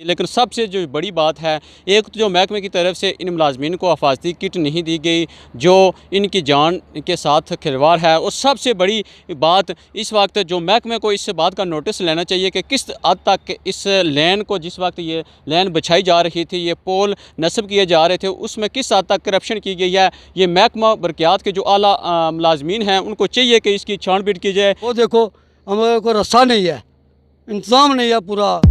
लेकिन सबसे जो बड़ी बात है, एक तो जो महकमे की तरफ से इन मुलाजमीन को हिफाजती किट नहीं दी गई जो इनकी जान के साथ खिलवाड़ है। और सबसे बड़ी बात इस वक्त जो महकमे को इस बात का नोटिस लेना चाहिए कि किस हद तक इस लैन को, जिस वक्त ये लैन बिछाई जा रही थी, ये पोल नस्ब किए जा रहे थे, उसमें किस हद तक करप्शन की गई है। ये महकमा बरक़ियात के जो आला मुलाजमीन हैं उनको चाहिए कि इसकी छानबीन की जाए। वो देखो हमारे को रास्ता नहीं है, इंतज़ाम नहीं है पूरा।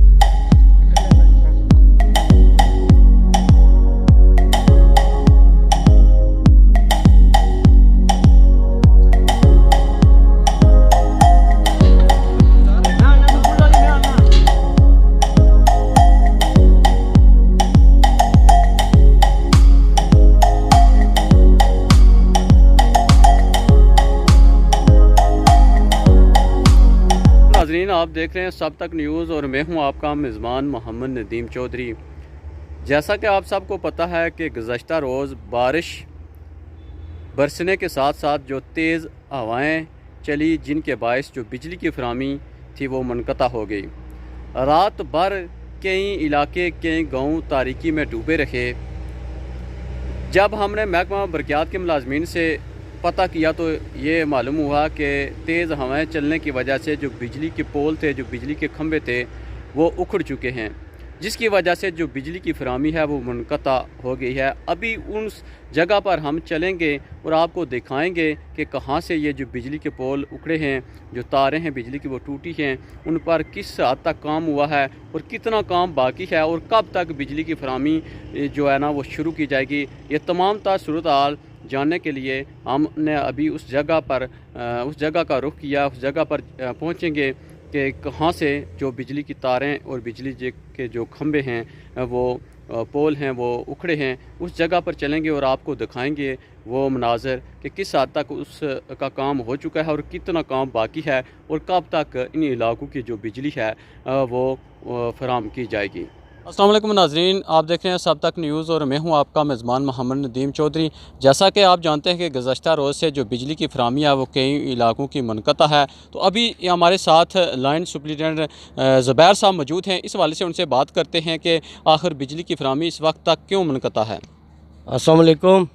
नाज़रीन, आप देख रहे हैं सब तक न्यूज़ और मैं हूं आपका मेज़बान मोहम्मद नदीम चौधरी। जैसा कि आप सबको पता है कि गुज़श्ता रोज़ बारिश बरसने के साथ साथ जो तेज़ हवाएं चली, जिनके बायस जो बिजली की फराहमी थी वो मुनक़ता हो गई। रात भर कई इलाके, कई गाँव तारीकी में डूबे रहे। जब हमने महकमा बरक़ियात के मुलाजमीन से पता किया तो ये मालूम हुआ कि तेज़ हवाएं चलने की वजह से जो बिजली के पोल थे, जो बिजली के खंभे थे, वो उखड़ चुके हैं, जिसकी वजह से जो बिजली की फराहमी है वो मुनक़ता हो गई है। अभी उस जगह पर हम चलेंगे और आपको दिखाएंगे कि कहाँ से ये जो बिजली के पोल उखड़े हैं, जो तारें हैं बिजली की वो टूटी हैं, उन पर किस हद तक काम हुआ है और कितना काम बाकी है और कब तक बिजली की फराहमी जो है ना वो शुरू की जाएगी। ये तमाम सूरत हाल जानने के लिए हमने अभी उस जगह का रुख किया। उस जगह पर पहुंचेंगे कि कहाँ से जो बिजली की तारें और बिजली के जो खंभे हैं, वो पोल हैं, वो उखड़े हैं। उस जगह पर चलेंगे और आपको दिखाएंगे वो मनाज़र कि किस हद तक उसका काम हो चुका है और कितना काम बाकी है और कब तक इन इलाकों की जो बिजली है वो फराहम की जाएगी। अस्सलाम वालेकुम नाज़रीन, आप देख रहे हैं सब तक न्यूज़ और मैं हूं आपका मेज़बान मोहम्मद नदीम चौधरी। जैसा कि आप जानते हैं कि गुज़श्ता रोज़ से जो बिजली की फराहमी है वो कई इलाकों की मुनक़ता है। तो अभी हमारे साथ लाइन सुपरिटेंडेंट ज़ुबैर साहब मौजूद हैं। इस हवाले से उनसे बात करते हैं कि आखिर बिजली की फराहमी इस वक्त तक क्यों मुनक़ता है। अस्सलाम वालेकुम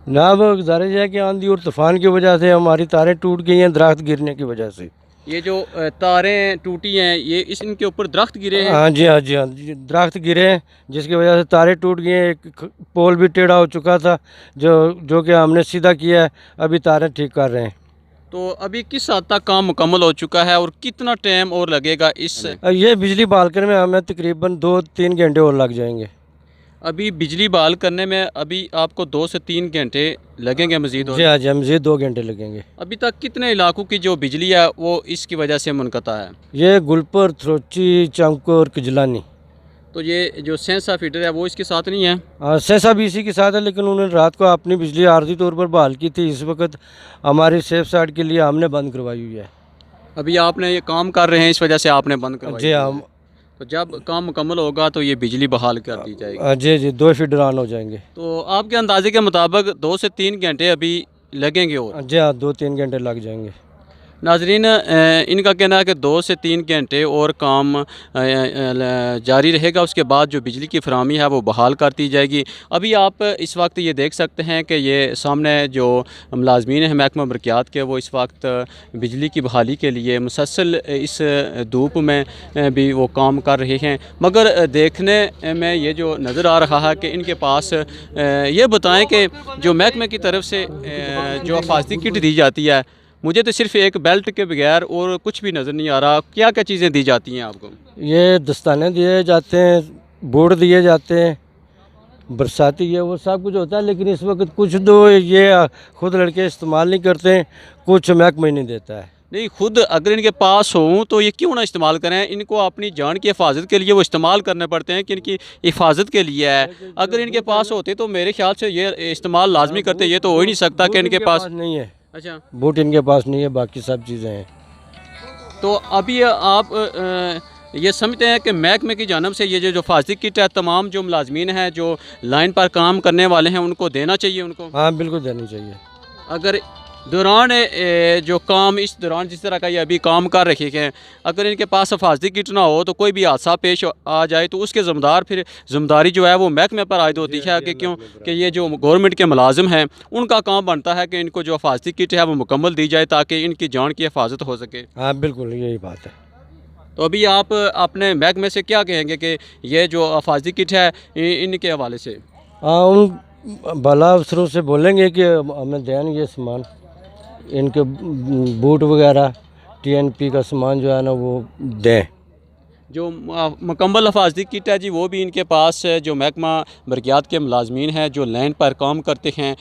जनाब, गुजारिश है कि आंधी और तूफ़ान की वजह से हमारी तारें टूट गई हैं, दरख्त गिरने की वजह से। ये जो तारें टूटी हैं, ये इनके ऊपर दरख्त गिरे हैं? हाँ जी, हाँ जी, हाँ जी, दरख्त गिरे हैं जिसकी वजह से तारें टूट गई हैं। एक पोल भी टेढ़ा हो चुका था जो कि हमने सीधा किया है, अभी तारें ठीक कर रहे हैं। तो अभी किस हद तक काम मुकम्मल हो चुका है और कितना टाइम और लगेगा इस? ये बिजली बहाल करने में हमें तकरीबन 2-3 घंटे और लग जाएंगे। अभी बिजली बहाल करने में अभी आपको 2 से 3 घंटे लगेंगे मज़ीद? जी हाँ जी, मज़ीद 2 घंटे लगेंगे। अभी तक कितने इलाकों की जो बिजली है वो इसकी वजह से मुनक़ता है? ये गुलपुर, थ्रोची, चमको और कजलानी। तो ये जो सेंसा फीडर है वो इसके साथ नहीं है? हाँ, सेंसा भी इसी के साथ है, लेकिन उन्होंने रात को अपनी बिजली आर्जी तौर पर बहाल की थी। इस वक्त हमारी सेफ साइड के लिए हमने बंद करवाई हुई है। अभी आपने ये काम कर रहे हैं, इस वजह से आपने बंद करवाई? जी हाँ। तो जब काम मुकम्मल होगा तो ये बिजली बहाल कर दी जाएगी? जी जी, 2 फीडर ऑन हो जाएंगे। तो आपके अंदाजे के मुताबिक 2 से 3 घंटे अभी लगेंगे और? जी हाँ, 2-3 घंटे लग जाएंगे। नाजरीन, इनका कहना है कि 2 से 3 घंटे और काम जारी रहेगा। उसके बाद जो बिजली की फराहमी है वो बहाल कर दी जाएगी। अभी आप इस वक्त ये देख सकते हैं कि ये सामने जो मुलाजमीन हैं महकमा बरक़ियात के, वो इस वक्त बिजली की बहाली के लिए मुसलसल इस धूप में भी वो काम कर रहे हैं। मगर देखने में ये जो नज़र आ रहा है कि इनके पास ये बताएँ कि जो महकमे की तरफ से जो हिफाजती किट दी जाती है, मुझे तो सिर्फ एक बेल्ट के बगैर और कुछ भी नज़र नहीं आ रहा। क्या क्या चीज़ें दी जाती हैं आपको? ये दस्ताने दिए जाते हैं, बोर्ड दिए जाते हैं, बरसाती ये वो सब कुछ होता है। लेकिन इस वक्त कुछ तो ये खुद लड़के इस्तेमाल नहीं करते हैं, कुछ महकमा ही नहीं देता है। नहीं, खुद अगर इनके पास हों तो ये क्यों ना इस्तेमाल करें? इनको अपनी जान की हिफाजत के लिए वो इस्तेमाल करने पड़ते हैं कि इनकी हिफाजत के लिए है। अगर इनके पास होते तो मेरे ख्याल से ये इस्तेमाल लाजमी करते। ये तो हो ही नहीं सकता कि इनके पास नहीं है। अच्छा, बूट इनके पास नहीं है, बाकी सब चीज़ें हैं। तो अभी आप ये समझते हैं कि महकमे की जानिब से ये जो हिफाजती किट है तमाम जो मुलाजमीन हैं, जो लाइन पर काम करने वाले हैं, उनको देना चाहिए? उनको हाँ बिल्कुल देनी चाहिए। अगर दौरान जो काम इस दौरान जिस तरह का ये अभी काम कर रहे हैं, अगर इनके पास हिफाजती किट ना हो तो कोई भी हादसा पेश आ जाए तो उसके ज़िम्मेदारी जो है वो महकमे पर आयद होती है कि क्यों कि ये जो गवर्नमेंट के मुलाजिम हैं उनका काम बनता है कि इनको जो हिफाजती किट है वो मुकम्मल दी जाए ताकि इनकी जान की हिफाजत हो सके। हाँ बिल्कुल यही बात है। तो अभी आप अपने महकमे से क्या कहेंगे कि ये जो हिफाजती किट है इनके हवाले से? हाँ उन भला अफसरों से बोलेंगे कि हमें दें ये सामान, इनके बूट वगैरह TNP का सामान जो है ना वो दें। जो मुकम्मल हिफाजती किट है जी वो भी इनके पास जो महकमा बरक़ियात के मुलाजमीन हैं जो लाइन पर काम करते हैं,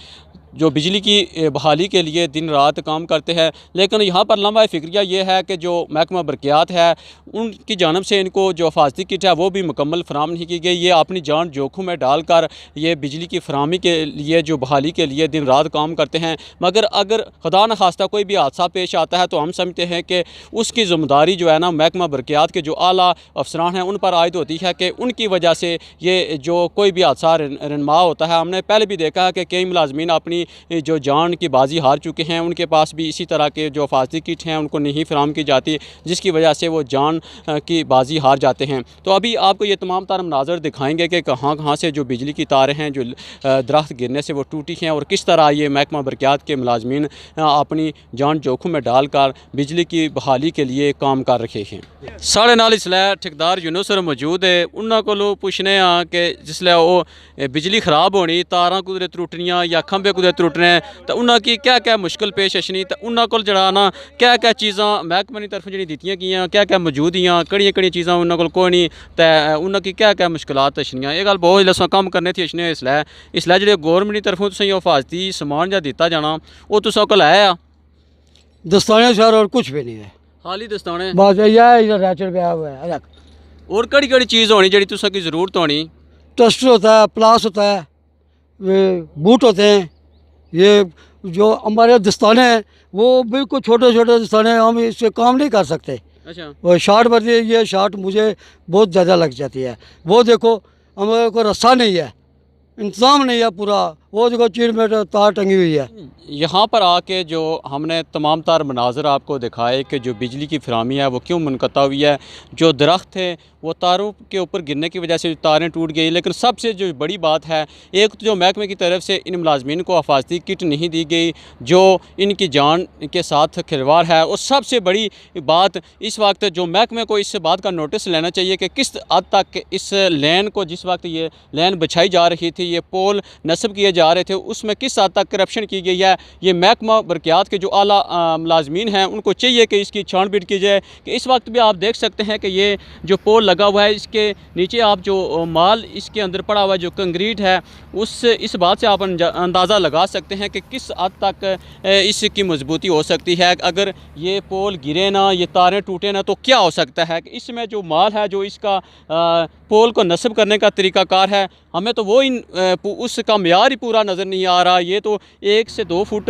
जो बिजली की बहाली के लिए दिन रात काम करते हैं, लेकिन यहाँ पर लम्हा फ़िक्रिया ये है कि जो महकमा बरक़ियात है उनकी जानब से इनको जो हिफाजती किट है वो भी मुकम्मल फ़राहम नहीं की गई। ये अपनी जान जोखिम में डालकर ये बिजली की फ़राहमी के लिए जो बहाली के लिए दिन रात काम करते हैं, मगर अगर खुदा न खास्ता कोई भी हादसा पेश आता है तो हम समझते हैं कि उसकी ज़िम्मेदारी जो है ना महकमा बरक़ियात के जो आला अफसरान हैं उन पर आयद होती है कि उनकी वजह से ये जो कोई भी हादसा रनमा होता है। हमने पहले भी देखा है कि कई मुलाजमीन अपनी जो जान की बाजी हार चुके हैं, उनके पास भी इसी तरह के जो हिफाजती किट हैं उनको नहीं फराहम की जाती, जिसकी वजह से वो जान की बाजी हार जाते हैं। तो अभी आपको ये तमाम तार मनाज़र दिखाएंगे कि कहाँ कहाँ से जो बिजली की तारें हैं जो दरख्त गिरने से वो टूटी हैं और किस तरह ये महकमा बरक़ियात के मुलाजमीन अपनी जान जोखिम में डालकर बिजली की बहाली के लिए काम कर रहे हैं। साढ़े नाल इसलै ठेकेदार यूनुस सर मौजूद है, उन्होंने को पूछने हाँ कि जिसलै वो बिजली खराब होनी, तारां कुदरे त्रुटनियां या खंबे कुदरे त्रुटने तो उन्होंने की क्या क्या मुश्किल पेश अशनी, तो उन्होंने को जड़ा ना क्या क्या चीज़ां महकमे की तरफ जी दित्तियां गेइयां, क्या क्या मौजूद हियां, कड़ियां चीज़ां उन्होंने को कोई नहीं, तो उन्होंने की क्या क्या मुश्किलात अशनियां। ये गल बहुत जिसलै कम्म करने थी अशने इसलै जो गौरमेंट की तरफों तुसें हिफाजती समान जा दिता जाना वो तुसां कोल है? दस्ताने सर और कुछ भी नहीं है, खाली दस्ताने बस यह इधर रैचर पे हुआ है। और कड़ी चीज़ होनी जी तुसां की ज़रूरत होनी? टस्टर होता है, प्लास होता है, वे बूट होते हैं, ये जो हमारे दस्ताने हैं वो बिल्कुल छोटे छोटे दस्ताने हैं, हम इससे काम नहीं कर सकते। अच्छा। और शार्ट भरती है, ये शार्ट मुझे बहुत ज़्यादा लग जाती है। वो देखो हमारे को रस्सा नहीं है, इंतज़ाम नहीं है पूरा, वो देखो चीर में तार टंगी हुई है। यहाँ पर आके जो हमने तमाम तार मनाज़र आपको दिखाए कि जो बिजली की फराहमी है वो क्यों मुनक़ता हुई है, जो दरख्त थे वो तारों के ऊपर गिरने की वजह से तारें टूट गई, लेकिन सबसे जो बड़ी बात है एक तो जो महकमे की तरफ से इन मुलाजमीन को हिफाजती किट नहीं दी गई जो इनकी जान के साथ खिलवाड़ है, और सबसे बड़ी बात इस वक्त जो महकमे को इस बात का नोटिस लेना चाहिए कि किस हद तक इस लैन को, जिस वक्त ये लैन बिछाई जा रही थी, ये पोल नस्ब किए जा रहे थे, उसमें किस हद तक करप्शन की गई है। ये महकमा बरक़ियात के जो आला मुलाजमीन हैं उनको चाहिए कि इसकी छानबीन की जाए। कि इस वक्त भी आप देख सकते हैं कि ये जो पोल लगा हुआ है इसके नीचे आप जो माल इसके अंदर पड़ा हुआ है जो कंक्रीट है इस बात से आप अंदाज़ा लगा सकते हैं कि किस हद तक इसकी मजबूती हो सकती है। अगर ये पोल गिरे ना, ये तारें टूटे ना, तो क्या हो सकता है कि इसमें जो माल है जो इसका पोल को नस्ब करने का तरीक़ाकार है, हमें तो वो उसका मेयार ही पूरा नज़र नहीं आ रहा। ये तो 1 से 2 फुट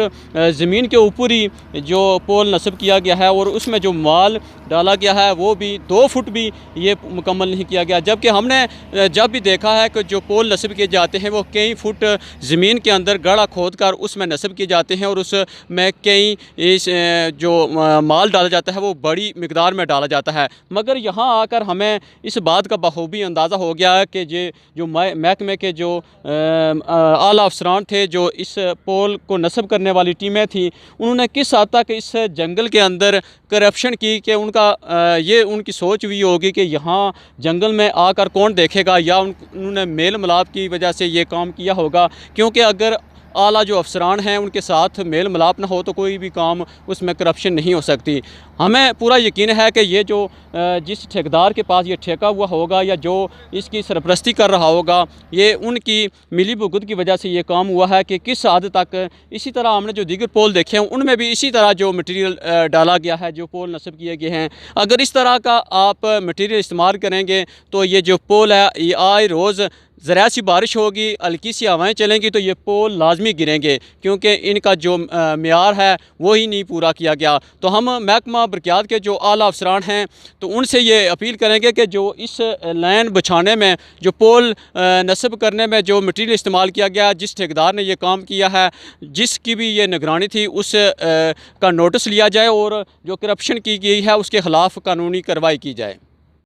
ज़मीन के ऊपर ही जो पोल नस्ब किया गया है और उसमें जो माल डाला गया है वो भी 2 फुट भी ये मुकम्मल नहीं किया गया, जबकि हमने जब भी देखा है कि जो पोल नस्ब किए जाते हैं वो कई फुट ज़मीन के अंदर गड़ा खोद कर उसमें नस्ब किए जाते हैं और उसमें कई जो माल डाला जाता है वो बड़ी मिकदार में डाला जाता है। मगर यहाँ आकर हमें इस बात का बखूबी अंदाज़ा हो गया है कि ये जो महकमे के जो आला अफसरान थे जो इस पोल को नस्ब करने वाली टीमें थी, उन्होंने किस हद तक इस जंगल के अंदर करप्शन की कि ये उनकी सोच हुई होगी कि यहाँ जंगल में आकर कौन देखेगा, या उन्होंने मेल मिलाप की वजह से ये काम किया होगा। क्योंकि अगर आला जो अफसरान हैं उनके साथ मेल मिलाप ना हो तो कोई भी काम उसमें करप्शन नहीं हो सकती। हमें पूरा यकीन है कि ये जो जिस ठेकेदार के पास ये ठेका हुआ होगा या जो इसकी सरपरस्ती कर रहा होगा, ये उनकी मिली भुगत की वजह से ये काम हुआ है कि किस हद तक इसी तरह हमने जो दीगर पोल देखे हैं उनमें भी इसी तरह जो मटेरियल डाला गया है, जो पोल नस्ब किए गए हैं। अगर इस तरह का आप मटेरियल इस्तेमाल करेंगे तो ये जो पोल है ये आए रोज़ ज़रा सी बारिश होगी, हल्की सी हवाएं चलेंगी तो ये पोल लाजमी गिरेंगे, क्योंकि इनका जो मेयार है वो ही नहीं पूरा किया गया। तो हम महकमा बरक़ियात के जो आला अफसरान हैं तो उनसे ये अपील करेंगे कि जो इस लाइन बिछाने में, जो पोल नस्ब करने में जो मटीरियल इस्तेमाल किया गया, जिस ठेकेदार ने ये काम किया है, जिसकी भी ये निगरानी थी, उस का नोटिस लिया जाए और जो करप्शन की गई है उसके ख़िलाफ़ कानूनी कार्रवाई की जाए।